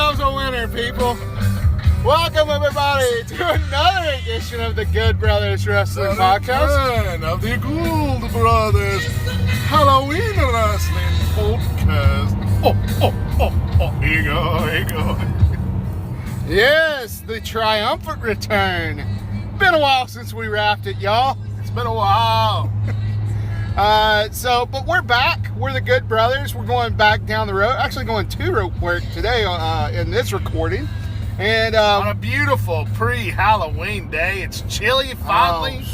loves a winner, people. Welcome, everybody, to another edition of the Good Brothers Wrestling Podcast. And of the Gould Brothers Halloween Wrestling Podcast. Here you go. Yes, the triumphant return. Been a while since we wrapped it, y'all. It's been a while. But we're back. We're the Good Brothers. We're going back down the road. Actually going to rope work today in this recording. And on a beautiful pre-Halloween day. It's chilly finally.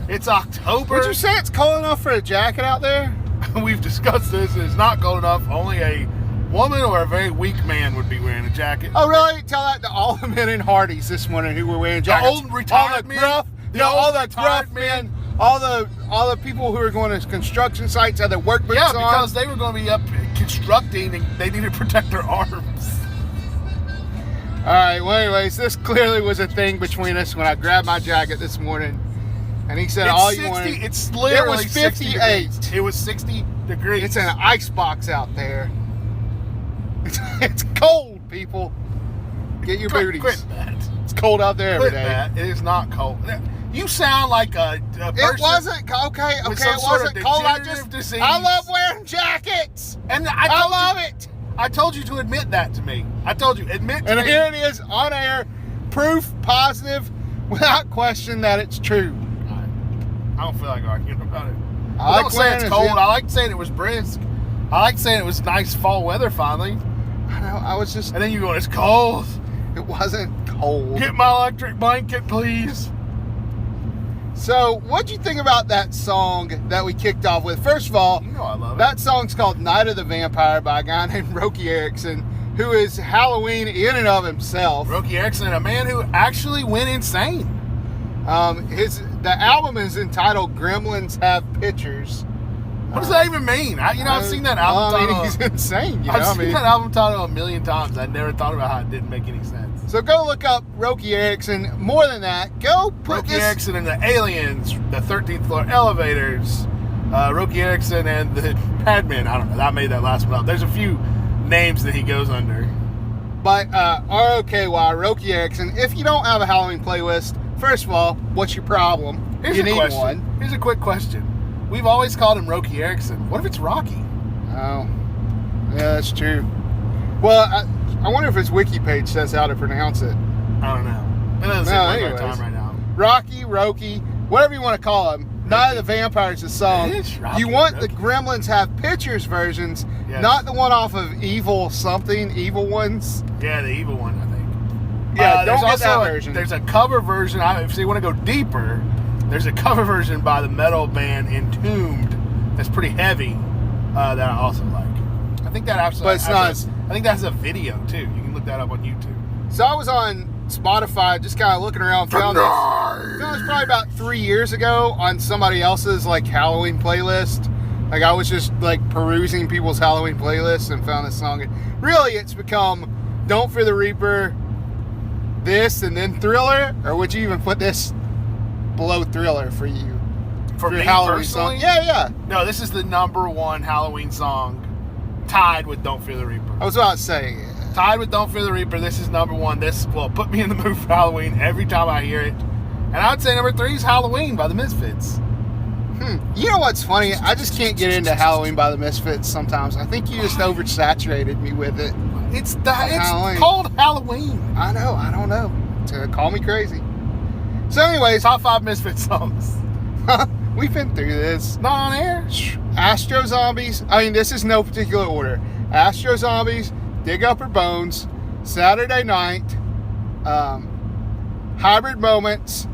It's October. Would you say it's cold enough for a jacket out there? We've discussed this. It's not cold enough. Only a woman or a very weak man would be wearing a jacket. Oh, really? Tell that to all the men in Hardee's this morning who were wearing jackets. The old retired men. All the gruff men. All the people who are going to construction sites had their work boots on. Yeah, because they were going to be up constructing and they needed to protect their arms. All right, well, anyways, this clearly was a thing between us when I grabbed my jacket this morning. And he said, you wanted... It's literally it was 58. It was 60 degrees. It's an ice box out there. It's cold, people. Get your booties. Quit that. It's cold out there every day. That. It is not cold. You sound like a person. It wasn't okay. It wasn't cold. I love wearing jackets, and I love it. I told you to admit that to me. I told you admit to me. And here it is on air, proof positive, without question that it's true. I don't feel like arguing about it. I don't say it's cold. I like saying it was brisk. I like saying it was nice fall weather finally. I know. I was just. And then you go, it's cold. It wasn't cold. Get my electric blanket, please. So, what'd you think about that song that we kicked off with? First of all, you know I love that song's called Night of the Vampire by a guy named Roky Erickson, who is Halloween in and of himself. Roky Erickson, a man who actually went insane. The album is entitled Gremlins Have Pictures. What does that even mean? I've seen that album title. He's insane. I've seen that album title a million times. I never thought about how it didn't make any sense. So go look up Roky Erickson. More than that, go put Roky Erickson and the Aliens, the 13th Floor Elevators, Roky Erickson and the Padmen. I don't know. I made that last one up. There's a few names that he goes under. But ROKY, Roky Erickson, if you don't have a Halloween playlist, first of all, what's your problem? Here's a quick question. We've always called him Roky Erickson. What if it's Rocky? Oh, yeah, that's true. Well, I wonder if his wiki page says how to pronounce it. I don't know. It doesn't seem like our time right now. Roky, whatever you want to call him. Night of the Vampires, the song. It is Rocky, you want the Gremlins Have Pictures versions, yes. Not the one off of Evil Ones. Yeah, the evil one, I think. Yeah, there's don't get that also version. There's a cover version. If you want to go deeper, there's a cover version by the metal band Entombed that's pretty heavy that I also like. I think that actually. But it's not. I think that's a video too. You can look that up on YouTube. So I was on Spotify, just kind of looking around, found this probably about 3 years ago on somebody else's Halloween playlist. I was just perusing people's Halloween playlists and found this song. And really, it's become "Don't Fear the Reaper," this, and then Thriller. Or would you even put this below Thriller for you? For me Halloween personally? Song? Yeah. No, this is the #1 Halloween song, tied with "Don't Fear the Reaper." I was about to say. Tied with "Don't Fear the Reaper." This is #1. This will put me in the mood for Halloween every time I hear it. And I would say #3 is "Halloween" by the Misfits. You know what's funny? I just can't get into "Halloween" by the Misfits sometimes. I think you just oversaturated me with it. It's called Halloween. I know. I don't know. Call me crazy. So anyways, top 5 Misfits songs. We've been through this. Not on air. Astro Zombies. I mean, this is no particular order. Astro Zombies, Dig Up Her Bones, Saturday Night, Hybrid Moments,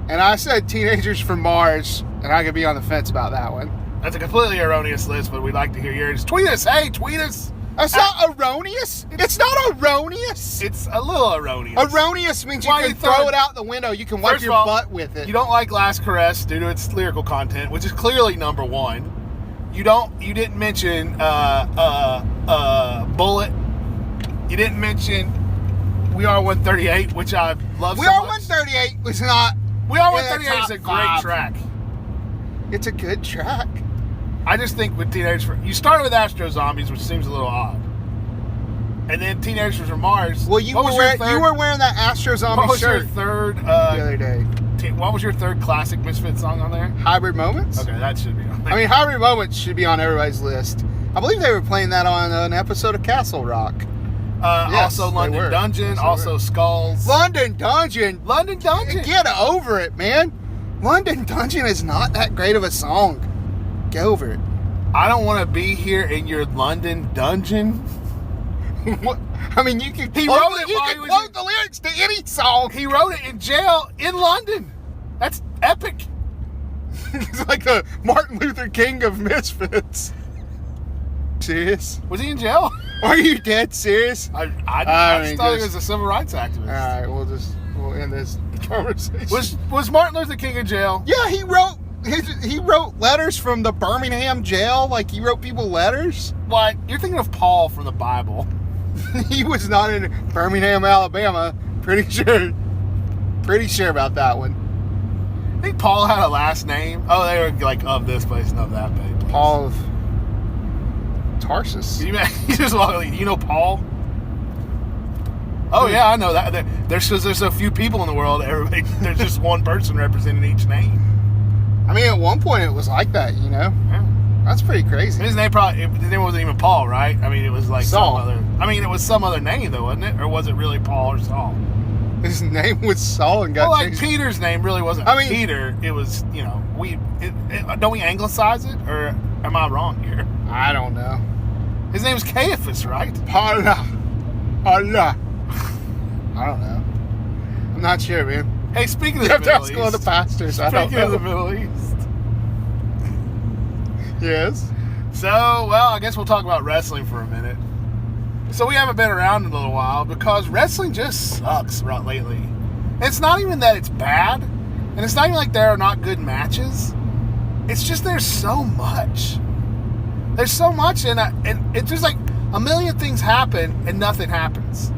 and I said Teenagers from Mars, and I could be on the fence about that one. That's a completely erroneous list, but we'd like to hear yours. Tweet us. Hey, tweet us. That's not erroneous. It's not erroneous. It's a little erroneous. Erroneous means you can throw it out the window. You can wipe your butt with it. You don't like Last Caress due to its lyrical content, which is clearly #1. You didn't mention Bullet. You didn't mention We Are 138, which I love so much. We Are 138 was not. We Are 138 is a great track. It's a good track. I just think with Teenage... You started with Astro Zombies, which seems a little odd. And then Teenagers from Mars. Well, you were wearing that Astro Zombie What was your shirt third? the other day. What was your third classic Misfit song on there? Hybrid Moments. Okay, that should be on there. I mean, Hybrid Moments should be on everybody's list. I believe they were playing that on an episode of Castle Rock. Yes, also London Dungeon. Yes, also Skulls. London Dungeon. London Dungeon. Get over it, man. London Dungeon is not that great of a song. Get over it. I don't want to be here in your London Dungeon. What? I mean, you can He quote, wrote it you while can he was quote in- the lyrics to any song. He wrote it in jail in London. That's epic. He's like the Martin Luther King of Misfits. Serious? Was he in jail? Are you dead serious? I mean, thought he just- was a civil rights activist. All right, we'll end this conversation. Was Martin Luther King in jail? Yeah, he wrote letters from the Birmingham jail. Like, he wrote people letters. What? You're thinking of Paul from the Bible. He was not in Birmingham, Alabama. Pretty sure about that one. I think Paul had a last name. Oh, they were like of this place and of that place. Paul of Tarsus. You just walk. You know Paul? Oh yeah, I know that. There's a few people in the world. Everybody, there's just one person representing each name. I mean, at one point it was like that, you know. Yeah. That's pretty crazy. His name wasn't even Paul, right? I mean, it was like Saul. some other. I mean, it was some other name though, wasn't it? Or was it really Paul or Saul? His name was Saul and got Well, like changed. Peter's name really wasn't Peter. It was, you know, don't we anglicize it, or am I wrong here? I don't know. His name's Caiaphas, right? Allah. I don't know. I'm not sure, man. Hey, speaking of You the have to Middle ask one of the East, pastors. I don't speaking of the know. Middle East. Yes. So, well, I guess we'll talk about wrestling for a minute. So we haven't been around in a little while because wrestling just sucks lately. And it's not even that it's bad, and it's not even like there are not good matches. It's just there's so much. There's so much, and it's just like a million things happen and nothing happens.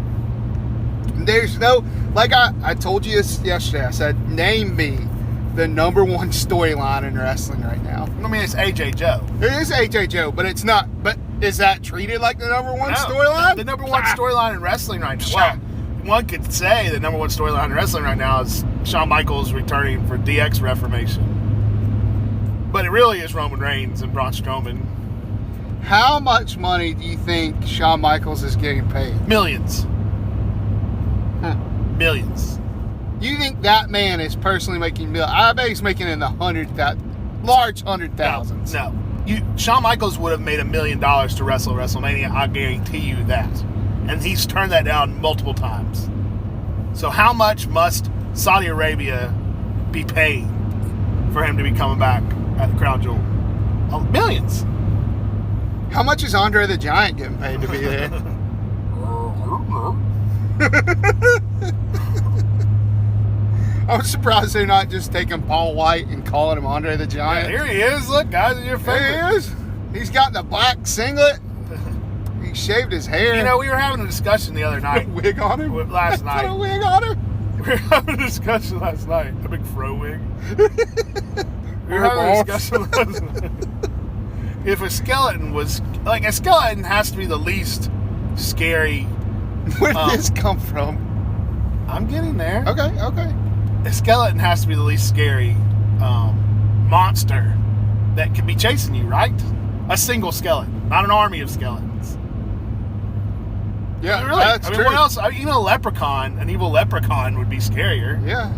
There's no, like I told you this yesterday. I said, name me the number one storyline in wrestling right now. I mean, it's AJ Joe. It is AJ Joe, but it's not. But is that treated like the number one storyline? The number one storyline in wrestling right now. Well, one could say the number one storyline in wrestling right now is Shawn Michaels returning for DX Reformation. But it really is Roman Reigns and Braun Strowman. How much money do you think Shawn Michaels is getting paid? Millions. Millions. You think that man is personally making millions? I bet he's making in the large hundred thousands. No. Shawn Michaels would have made $1 million to wrestle WrestleMania. I guarantee you that. And he's turned that down multiple times. So how much must Saudi Arabia be paid for him to be coming back at the Crown Jewel? Millions. How much is Andre the Giant getting paid to be there? I'm surprised they're not just taking Paul White and calling him Andre the Giant. Yeah, here he is. Look, guys, in your favorite. There he is. He's got the black singlet. He shaved his hair. You know, we were having a discussion the other night. Wig on him? Last night. Put a wig on him? We were having a discussion last night. A big fro wig. We were having a discussion last night. If a skeleton was... Like, a skeleton has to be the least scary... Where did this come from? I'm getting there. Okay. A skeleton has to be the least scary monster that can be chasing you, right? A single skeleton, not an army of skeletons. Yeah, I mean, really. that's true. What else? Even a leprechaun, an evil leprechaun would be scarier. Yeah.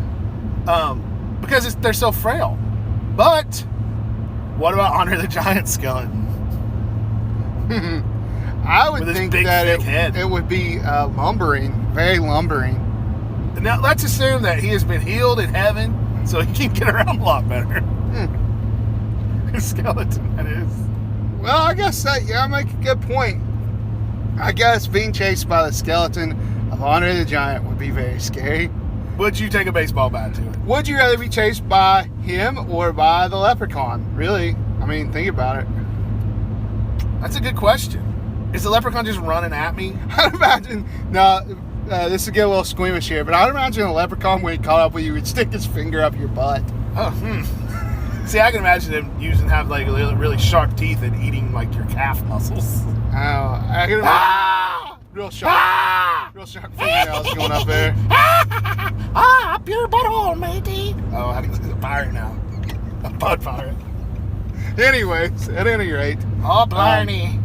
Because they're so frail. But what about Andre the Giant skeleton? I would With his think big, that thick head. it would be lumbering, very lumbering. Now, let's assume that he has been healed in heaven, so he can get around a lot better. His skeleton, that is. Well, I guess that, I make a good point. I guess being chased by the skeleton of Andre the Giant would be very scary. Would you take a baseball bat to it? Would you rather be chased by him or by the leprechaun? Really? I mean, think about it. That's a good question. Is the leprechaun just running at me? I'd imagine, this will get a little squeamish here, but I'd imagine a leprechaun, when he caught up with you, would stick his finger up your butt. Oh, See, I can imagine him have like really sharp teeth and eating like your calf muscles. I can imagine. Real sharp fingernails going up there. Up your butthole, matey. Oh, I think he's a pirate now. A butt pirate. Anyways, at any rate. Oh, blarney.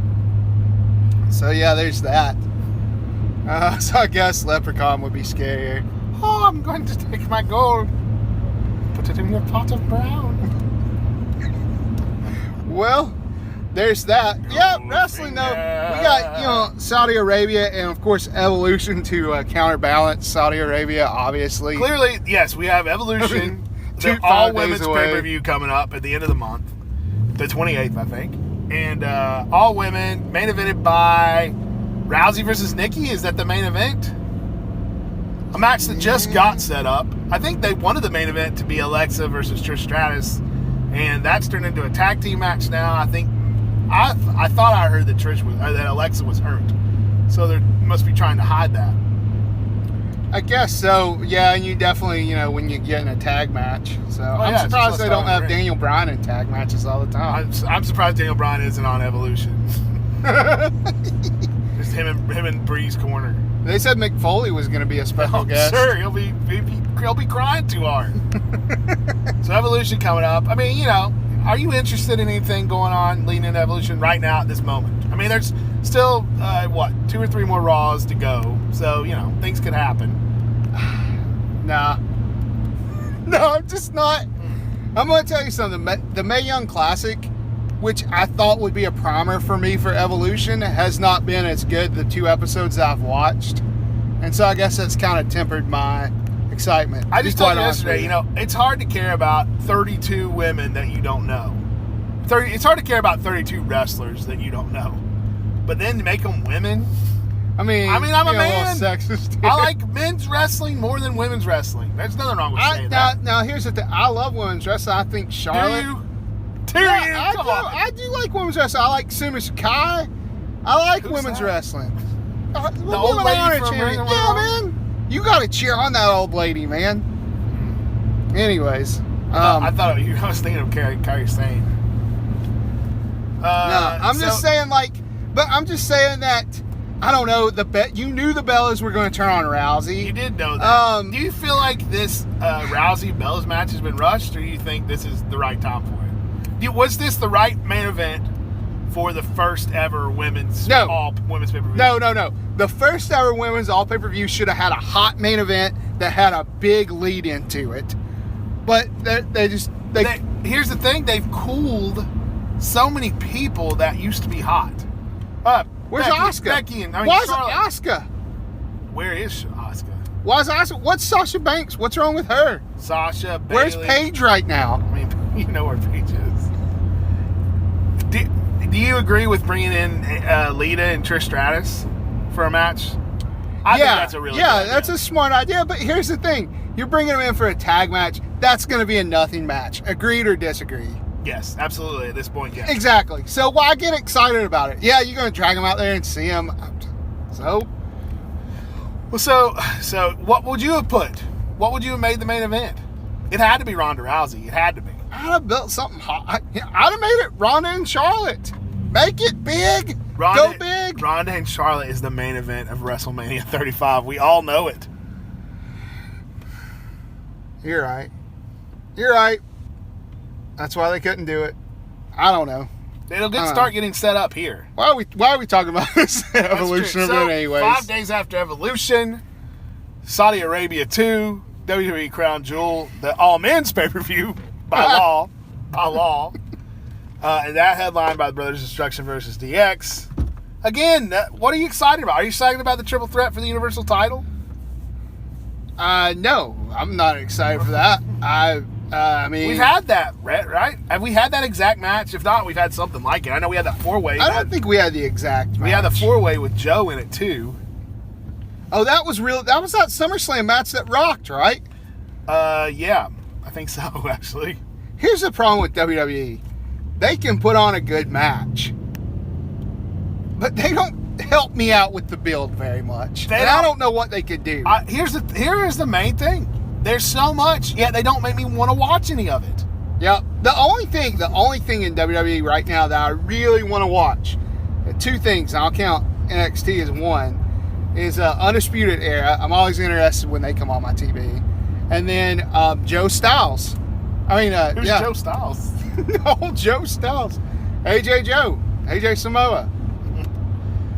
So yeah, there's that. So I guess Leprechaun would be scarier. Oh, I'm going to take my gold. Put it in your pot of brown. Well, there's that. Yeah, wrestling though. We got, Saudi Arabia and of course Evolution to counterbalance Saudi Arabia, obviously. Clearly, yes, we have Evolution. The all women's pay-per-view coming up at the end of the month. The 28th, I think. And all women, main evented by Rousey versus Nikki. Is that the main event? A match that just got set up. I think they wanted the main event to be Alexa versus Trish Stratus, and that's turned into a tag team match now. I think I thought I heard that that Alexa was hurt, so they must be trying to hide that. I guess so. Yeah, and you definitely, when you get in a tag match. So I'm surprised they don't have Daniel Bryan in tag matches all the time. I'm surprised Daniel Bryan isn't on Evolution. Just him and Bree's corner. They said Mick Foley was going to be a special guest. Sure, he'll be crying too hard. So Evolution coming up. I mean, are you interested in anything going on leading into Evolution right now at this moment? I mean, there's still 2 or 3 more Raws to go, so things could happen. Nah, no, I'm just not. I'm going to tell you something. The Mae Young Classic, which I thought would be a primer for me for Evolution, has not been as good the 2 episodes that I've watched. And so I guess that's kind of tempered my excitement. I just told you yesterday, it's hard to care about 32 women that you don't know. It's hard to care about 32 wrestlers that you don't know. But then to make them women? I'm a man. Sexist. I like men's wrestling more than women's wrestling. There's nothing wrong with saying that. Now, here's the thing. I love women's wrestling. I think Charlotte... I do like women's wrestling. I like Sumi Sakai. I like women's wrestling. The old lady from champion. Yeah, man. You got to cheer on that old lady, man. Anyways. I was thinking of Kairi Sane. No, I'm just saying, I'm just saying that, I don't know, you knew the Bellas were going to turn on Rousey. You did know that. Do you feel like this Rousey-Bellas match has been rushed, or do you think this is the right time for it? Was this the right main event for the first ever women's all women's pay-per-view? No. The first ever women's all pay-per-view should have had a hot main event that had a big lead into it. But here's the thing, they've cooled so many people that used to be hot. Where's Asuka? Why is Asuka? Where is Asuka? Why is Asuka? What's Sasha Banks? What's wrong with her? Sasha, Bayley. Where's Paige right now? I mean, you know where Paige is. Do you agree with bringing in Lita and Trish Stratus for a match? I think that's a really good idea. That's a smart idea. But here's the thing: you're bringing them in for a tag match. That's going to be a nothing match. Agreed or disagree? Yes, absolutely. At this point, yes. Exactly. So why get excited about it? Yeah, you're going to drag them out there and see them. So what would you have put? What would you have made the main event? It had to be Ronda Rousey. It had to be. I'd have built something hot. I'd have made it Ronda and Charlotte. Make it big. Go big. Ronda and Charlotte is the main event of WrestleMania 35. We all know it. You're right. That's why they couldn't do it. I don't know. It'll start getting set up here. Why are we talking about this Evolution event anyways? 5 days after Evolution, Saudi Arabia 2, WWE Crown Jewel, the all men's pay-per-view by law. And that headlined by the Brothers Destruction versus DX. Again, what are you excited about? Are you excited about the triple threat for the Universal title? No, I'm not excited for that. I mean, we've had that, right? Have we had that exact match? If not, we've had something like it. I know we had that 4-way. I don't think we had the exact match. We had the 4-way with Joe in it too. Oh, that was real. That was that SummerSlam match that rocked, right? Yeah, I think so. Actually, here's the problem with WWE: they can put on a good match, but they don't help me out with the build very much. I don't know what they could do. Here is the main thing. There's so much, yet they don't make me want to watch any of it. Yeah, the only thing in WWE right now that I really want to watch, 2 things, and I'll count NXT as one, is Undisputed Era. I'm always interested when they come on my TV. And then Joe Styles. Who's Joe Styles? No, Joe Styles. AJ Samoa.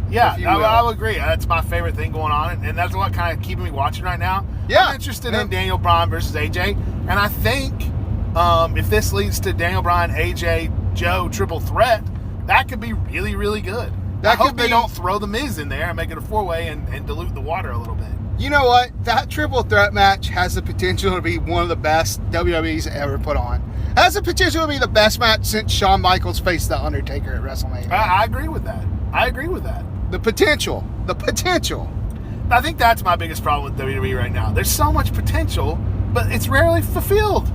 Yeah, I would agree. That's my favorite thing going on, and that's what kind of keeping me watching right now. Yeah. I'm interested in Daniel Bryan versus AJ, and I think if this leads to Daniel Bryan, AJ, Joe triple threat, that could be really, really good. I hope they don't throw the Miz in there and make it a four-way and dilute the water a little bit. You know what? That triple threat match has the potential to be one of the best WWE's ever put on. Has the potential to be the best match since Shawn Michaels faced The Undertaker at WrestleMania. I agree with that. The potential. I think that's my biggest problem with WWE right now. There's so much potential, but it's rarely fulfilled.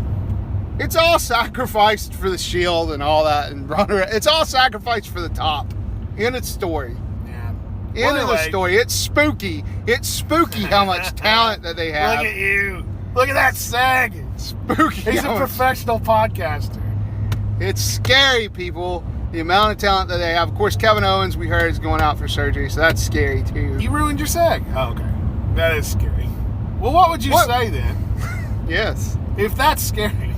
It's all sacrificed for the Shield and all that, and it's all sacrificed for the top. End of story. Yeah. End of the story. It's spooky. It's spooky how much talent that they have. Look at you. Look at that sag. Spooky. He's a professional podcaster. It's scary, people. The amount of talent that they have. Of course, Kevin Owens, we heard, is going out for surgery, so that's scary too. You ruined your sag. Oh, okay. That is scary. Well, what would you say then? Yes. If that's scary,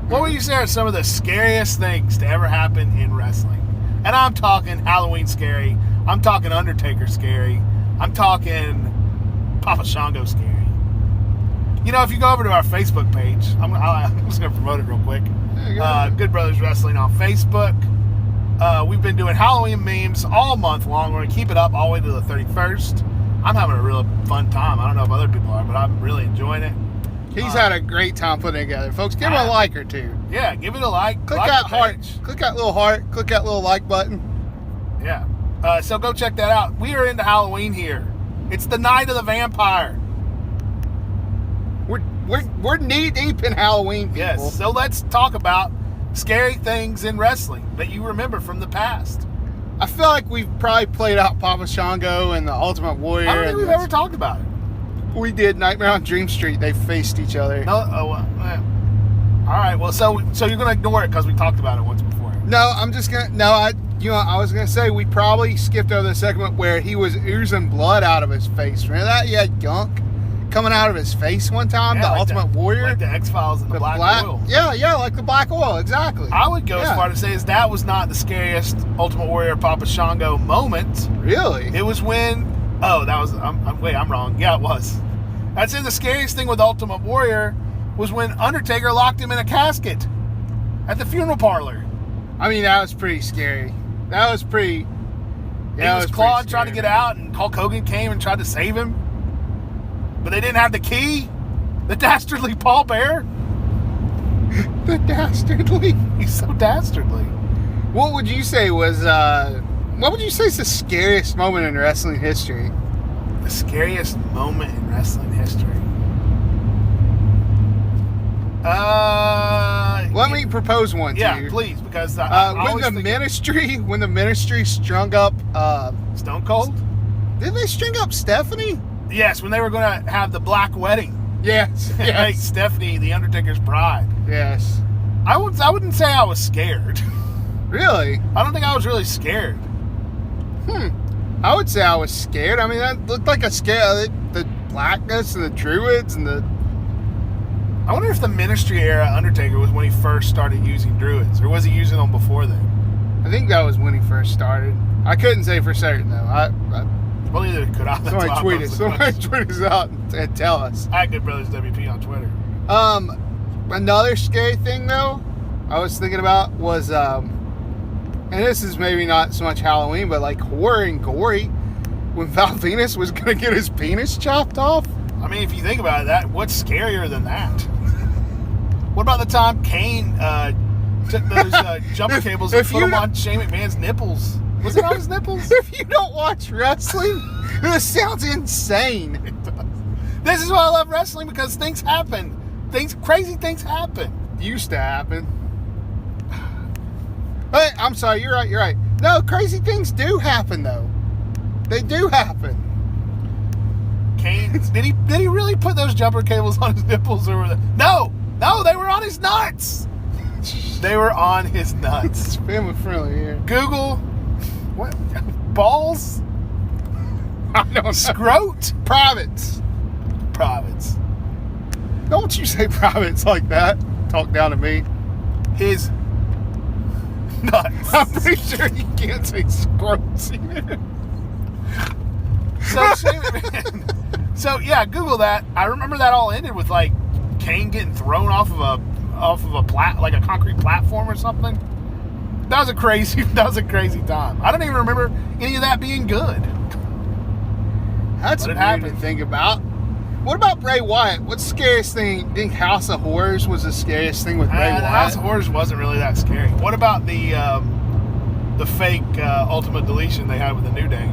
what would you say are some of the scariest things to ever happen in wrestling? And I'm talking Halloween scary. I'm talking Undertaker scary. I'm talking Papa Shango scary. You know, if you go over to our Facebook page, I'm just going to promote it real quick. Good Brothers Wrestling on Facebook. We've been doing Halloween memes all month long. We're going to keep it up all the way to the 31st. I'm having a real fun time. I don't know if other people are, but I'm really enjoying it. He's had a great time putting it together. Folks, give him a like or two. Yeah, give it a like. Click that heart. Click that little heart. Click that little like button. Yeah. So go check that out. We are into Halloween here. It's the night of the vampire. We're knee deep in Halloween, people. Yes. So let's talk about scary things in wrestling that you remember from the past. I feel like we've probably played out Papa Shango and the Ultimate Warrior. I don't think we've ever talked about it. We did. Nightmare on Dream Street. They faced each other. No. All right. Well, so you're gonna ignore it because we talked about it once before. No, I'm just gonna. No, I was gonna say we probably skipped over the segment where he was oozing blood out of his face. Remember that? He had gunk coming out of his face one time. Yeah, the like Ultimate Warrior, like the X-Files and the black oil. Yeah, like the black oil. Exactly. I would go as far to say that was not the scariest Ultimate Warrior Papa Shango moment. Really? It was when. Oh, that was. I'm wrong. Yeah, it was. I'd say the scariest thing with Ultimate Warrior was when Undertaker locked him in a casket at the funeral parlor. I mean, that was pretty scary. That was pretty. Yeah, it was Claude trying to get out, and Hulk Hogan came and tried to save him, but they didn't have the key. The dastardly Paul Bear. The dastardly. He's so dastardly. What would you say was? What would you say is the scariest moment in wrestling history? The scariest moment in wrestling history. Let me propose one to you. Yeah, please, because when the ministry strung up Stone Cold. Did they string up Stephanie? Yes, when they were going to have the black wedding. Yes. Like Stephanie, the Undertaker's bride. Yes. I wouldn't say I was scared. Really? I don't think I was really scared. I would say I was scared. I mean, that looked like a scare. The blackness and the druids and the. I wonder if the ministry era Undertaker was when he first started using druids, or was he using them before then? I think that was when he first started. I couldn't say for certain though. Well, neither could I. Somebody tweet us out and tell us. At Good Brothers WP on Twitter. Another scary thing though, I was thinking about was and this is maybe not so much Halloween, but like horror and gory, when Val Venus was gonna get his penis chopped off. I mean, if you think about it, what's scarier than that? What about the time Kane took those jumper cables and put them on Shane McMahon's nipples? Was it on his nipples? If you don't watch wrestling, this sounds insane. It does. This is why I love wrestling, because things happen. Crazy things happen. Used to happen. Hey, I'm sorry, you're right. No, crazy things do happen though. They do happen. Kane, did he really put those jumper cables on his nipples, or No, they were on his nuts. They were on his nuts. It's family friendly here. Google what balls? I don't know. Scrote? Privates. Privates. Don't you say privates like that. Talk down to me. His nuts. I'm pretty sure you can't say scrotes either. So yeah, Google that. I remember that all ended with like Kane getting thrown off of a like a concrete platform or something. That was a crazy time. I don't even remember any of that being good. That's weird to think about. What about Bray Wyatt? What's the scariest thing? I think House of Horrors was the scariest thing with Bray Wyatt. The House of Horrors wasn't really that scary. What about the fake Ultimate Deletion they had with the New Day?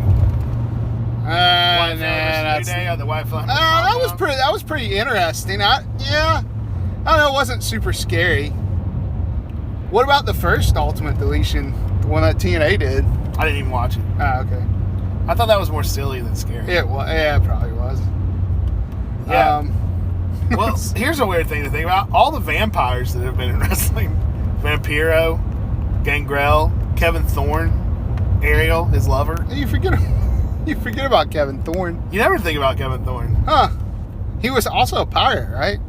New Day on the White Flag. That was pretty interesting. I don't know. It wasn't super scary. What about the first Ultimate Deletion, the one that TNA did? I didn't even watch it. Oh, okay. I thought that was more silly than scary. It was. Yeah, it probably was. Yeah. Well, here's a weird thing to think about. All the vampires that have been in wrestling. Vampiro, Gangrel, Kevin Thorne, Ariel, his lover. You forget about Kevin Thorne. You never think about Kevin Thorne. Huh. He was also a pirate, right?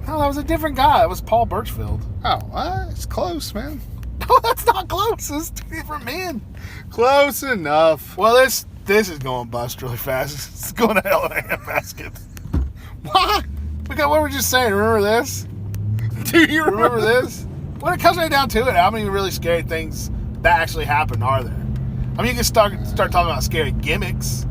No, that was a different guy. That was Paul Birchfield. Oh, well, it's close, man. No, that's not close. It's two different men. Close enough. Well, this is going bust really fast. It's going to hell in a handbasket. What? Look at what we're just saying. Remember this? Do you remember this? When it comes right down to it, how many really scary things that actually happened are there? I mean, you can start talking about scary gimmicks.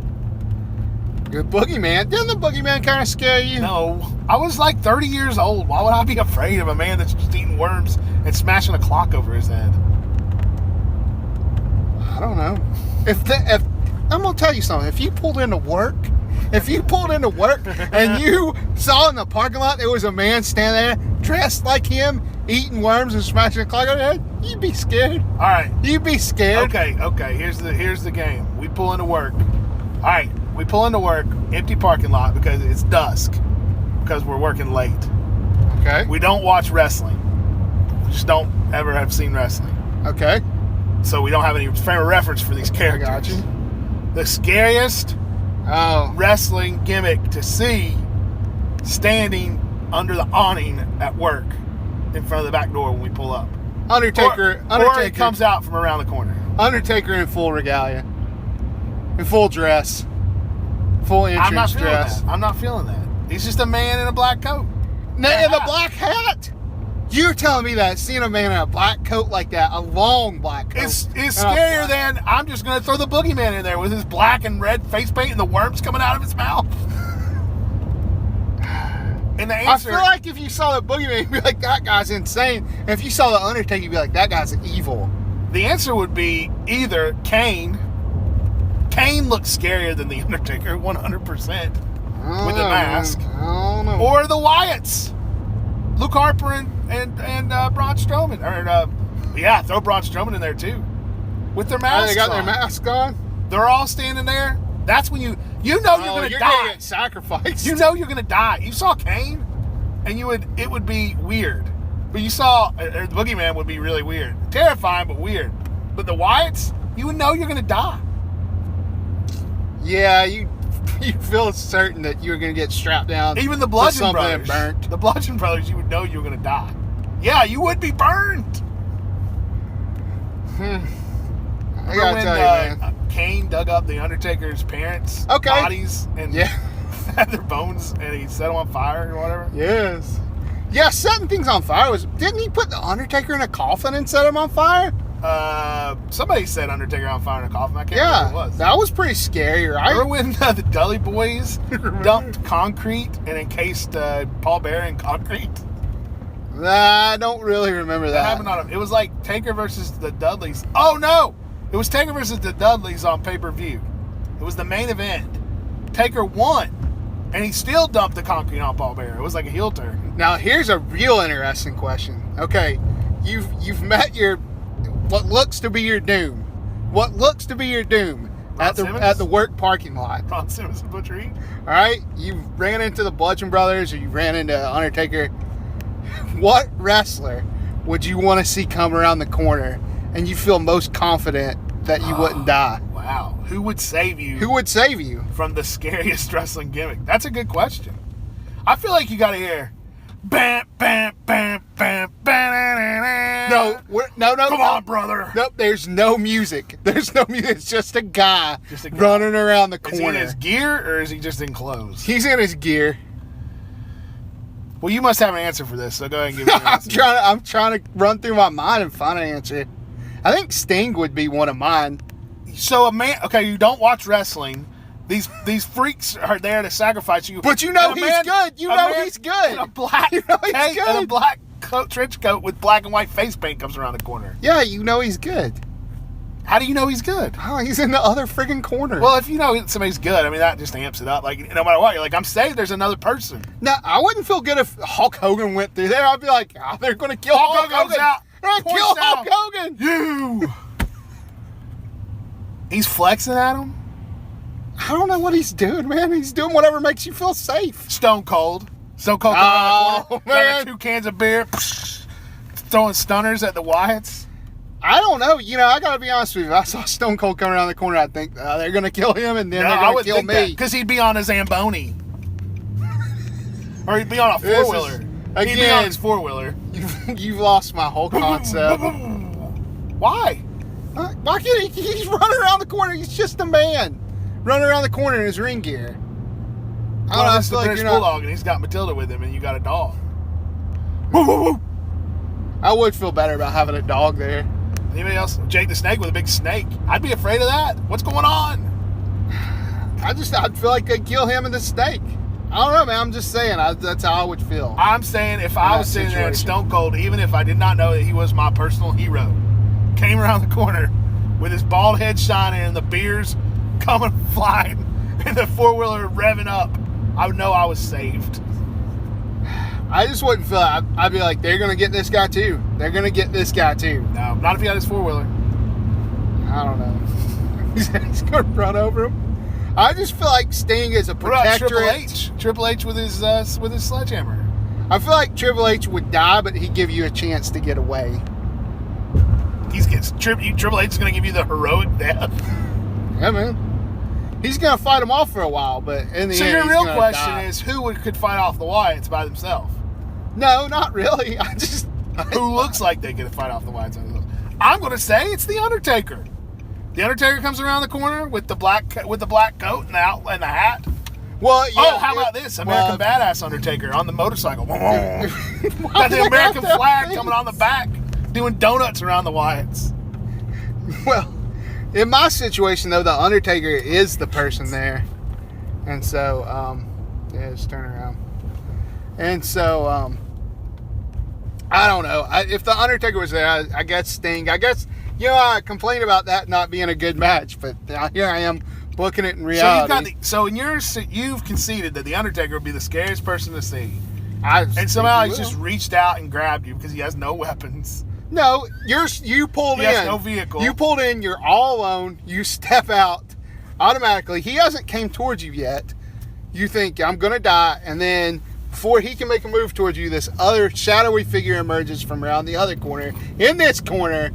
The boogeyman. Didn't the boogeyman kind of scare you? No. I was like 30 years old. Why would I be afraid of a man that's just eating worms and smashing a clock over his head? I don't know. If I'm going to tell you something. If you pulled into work and you saw in the parking lot there was a man standing there dressed like him, eating worms and smashing a clock over his head, you'd be scared. All right. You'd be scared. Okay. Here's the game. We pull into work. All right. We pull into work, empty parking lot because it's dusk, because we're working late. Okay. We don't watch wrestling. We just don't ever have seen wrestling. Okay. So we don't have any frame of reference for these characters. I got you. The scariest wrestling gimmick to see standing under the awning at work in front of the back door when we pull up. Undertaker Or it comes out from around the corner. Undertaker in full regalia. In full dress. Full entrance dress. I'm not feeling that. He's just a man in a black coat. In a black hat? You're telling me that seeing a man in a black coat like that, a long black coat, is scarier than I'm just going to throw the boogeyman in there with his black and red face paint and the worms coming out of his mouth. And the answer, I feel like if you saw the boogeyman, you'd be like, that guy's insane. And if you saw the Undertaker, you'd be like, that guy's evil. The answer would be either Kane. Kane looks scarier than the Undertaker, 100%, with the mask. I don't know. Or the Wyatts. Luke Harper and Braun Strowman. Throw Braun Strowman in there too. With their masks on. They got their mask on? They're all standing there. That's when you know you're going to die. Gonna get sacrificed. You know you're going to die. You saw Kane, and it would be weird. But you saw, the Boogeyman would be really weird. Terrifying, but weird. But the Wyatts, you would know you're going to die. Yeah, you feel certain that you're going to get strapped down. Even the Bludgeon Brothers. Burnt. The Bludgeon Brothers, you would know you were going to die. Yeah, you would be burned. I gotta tell you, man. Kane dug up the Undertaker's parents' bodies and had their bones, and he set them on fire or whatever. Yes. Yeah, setting things on fire didn't he put the Undertaker in a coffin and set him on fire? Somebody set Undertaker on fire in a coffin. I can't remember who it was. That was pretty scary, right? Remember when the Dudley Boys dumped concrete and encased Paul Bearer in concrete? I don't really remember that. Happened on him. It was like Taker versus the Dudleys. Oh no! It was Taker versus the Dudleys on pay-per-view. It was the main event. Taker won, and he still dumped the concrete on Paul Bearer. It was like a heel turn. Now here's a real interesting question. Okay, you've met what looks to be your doom. What looks to be your doom at the work parking lot. Ron Simmons and Butcher Reed. All right, you ran into the Bludgeon Brothers, or you ran into Undertaker. What wrestler would you want to see come around the corner and you feel most confident that you wouldn't die? Wow. Who would save you? Who would save you from the scariest wrestling gimmick? That's a good question. I feel like you got to hear. Bam, bam, bam, bam, bam. No. Come on, brother. Nope. There's no music. There's no music. It's just a guy running around the corner. Is he in his gear or is he just in clothes? He's in his gear. Well, you must have an answer for this, so go ahead and give me an answer. I'm trying to run through my mind and find an answer. I think Sting would be one of mine. So a man, okay, you don't watch wrestling. These freaks are there to sacrifice you. But you know he's good. You know he's good. In a black you know he's good. And a black trench coat with black and white face paint comes around the corner. Yeah, you know he's good. How do you know he's good? Oh, he's in the other friggin' corner. Well, if you know somebody's good, I mean, that just amps it up. Like, no matter what, you're like, I'm safe, there's another person. No, I wouldn't feel good if Hulk Hogan went through there. I'd be like, oh, they're going to kill Hulk Hogan. Out. They're going to kill Hulk Hogan. You. He's flexing at him? I don't know what he's doing, man. He's doing whatever makes you feel safe. Stone Cold. Stone Cold coming around the corner. Man. 2 cans of beer. Throwing stunners at the Wyatts. I don't know. You know, I got to be honest with you. If I saw Stone Cold coming around the corner, I'd think they're going to kill him and then they're going to kill me. Because he'd be on a Zamboni. Or he'd be on a 4-wheeler. He'd be on his 4-wheeler. You've lost my whole concept. Why? Why can't he? He's running around the corner. He's just a man running around the corner in his ring gear. I don't know. It's the British Bulldog, and he's got Matilda with him, and you got a dog. I would feel better about having a dog there. Anybody else? Jake the Snake with a big snake. I'd be afraid of that. What's going on? I'd feel like they'd kill him and the snake. I don't know, man. I'm just saying. That's how I would feel. I'm saying if I was sitting there in Stone Cold, even if I did not know that he was my personal hero, came around the corner with his bald head shining and the beers coming flying and the 4-wheeler revving up, I would know I was saved. I just wouldn't feel it. I'd be like, they're going to get this guy too. They're going to get this guy too. No, not if he had his 4-wheeler. I don't know. He's going to run over him. I just feel like Sting is a protectorate. Triple H? Triple H with his sledgehammer. I feel like Triple H would die, but he'd give you a chance to get away. Triple H is going to give you the heroic death. Yeah, man. He's going to fight them off for a while, but in the end, so your real question is, who could fight off the Wyatts by themselves? No, not really. Who looks like they could fight off the Wyatts by themselves? I'm going to say it's the Undertaker. The Undertaker comes around the corner with the black coat and the hat. Well, yeah. How about this? American Badass Undertaker on the motorcycle. Got the American flag coming on the back, doing donuts around the Wyatts. Well, in my situation, though, the Undertaker is the person there. And so, yeah, just turn around. And so, I don't know. If the Undertaker was there, I guess Sting. I guess, I complain about that not being a good match, but here I am booking it in reality. You've conceded that the Undertaker would be the scariest person to see. And somehow he's just reached out and grabbed you because he has no weapons. No, you pulled in. He has no vehicle. You pulled in. You're all alone. You step out automatically. He hasn't came towards you yet. You think I'm gonna die, and then before he can make a move towards you, this other shadowy figure emerges from around the other corner. In this corner,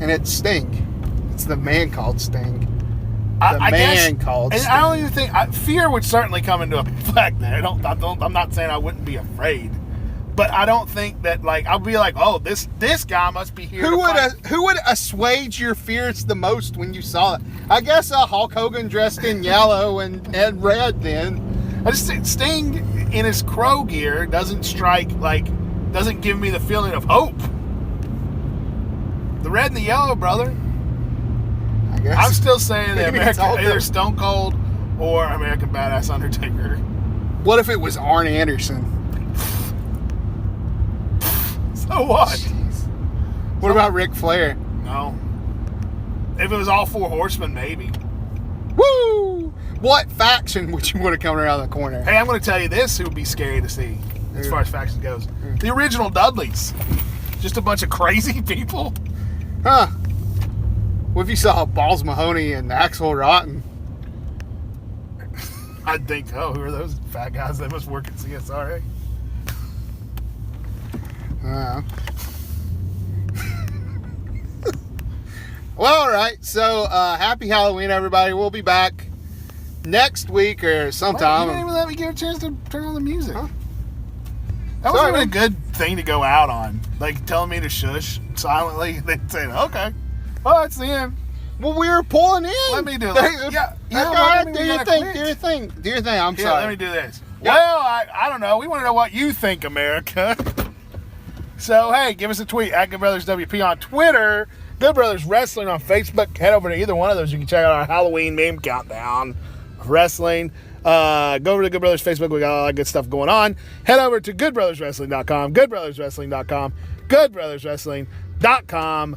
and it's Sting. It's the man called Sting. I guess, called Sting. I don't even think fear would certainly come into effect there. I'm not saying I wouldn't be afraid. But I don't think that, I'll be like, oh, this guy must be here. Who would assuage your fears the most when you saw it? I guess Hulk Hogan dressed in yellow and red then. I just think Sting in his crow gear doesn't give me the feeling of hope. The red and the yellow, brother. I guess. I'm still saying that either Stone Cold or American Badass Undertaker. What if it was Arn Anderson? So what? Jeez. What about Ric Flair? No. If it was all 4 horsemen, maybe. Woo! What faction would you want to come around the corner? Hey, I'm going to tell you this who would be scary to see as far as factions goes. The original Dudleys. Just a bunch of crazy people. Huh. What if you saw Balls Mahoney and Axel Rotten? I'd think, who are those fat guys that must work at CSRA? Well, all right. So, happy Halloween, everybody. We'll be back next week or sometime. You didn't even let me get a chance to turn on the music. Huh? That Sorry, wasn't man. a good thing to go out on. Like telling me to shush silently, then saying, "Okay, well that's the end." Well, we were pulling in. Let me do it. Yeah. Yeah, All well, right, then do we your gotta thing. quit. Do your thing. Do your thing. I'm Here, sorry. let me do this. Yeah. Well, I don't know. We want to know what you think, America. So, hey, give us a tweet at Good Brothers WP on Twitter, Good Brothers Wrestling on Facebook. Head over to either one of those. You can check out our Halloween meme countdown of wrestling. Go over to Good Brothers Facebook. We got all that good stuff going on. Head over to goodbrotherswrestling.com, goodbrotherswrestling.com, goodbrotherswrestling.com.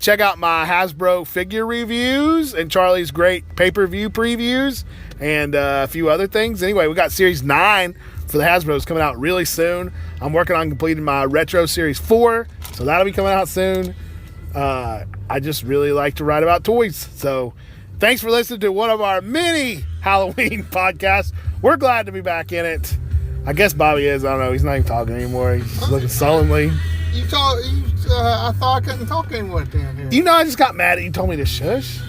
Check out my Hasbro figure reviews and Charlie's great pay-per-view previews and a few other things. Anyway, we got Series 9 for the Hasbro's coming out really soon. I'm working on completing my Retro Series 4, so that'll be coming out soon. I just really like to write about toys. So thanks for listening to one of our many Halloween podcasts. We're glad to be back in it. I guess Bobby is. I don't know. He's not even talking anymore. He's just looking sullenly. You talk. I thought I couldn't talk anymore down here. You know, I just got mad at you. Told me to shush.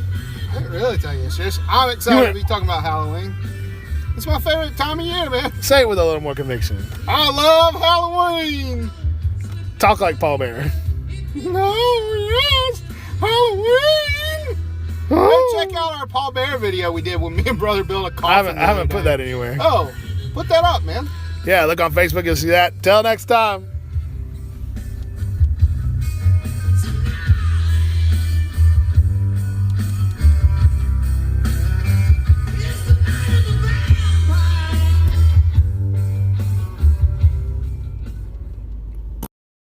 I didn't really tell you, sis. I'm excited to be talking about Halloween. It's my favorite time of year, man. Say it with a little more conviction. I love Halloween. Talk like Paul Bearer. No, yes, Halloween. Hey, check out our Paul Bear video we did when me and brother built a coffin. I haven't put that anywhere. Oh, put that up, man. Yeah, look on Facebook. You'll see that. Till next time.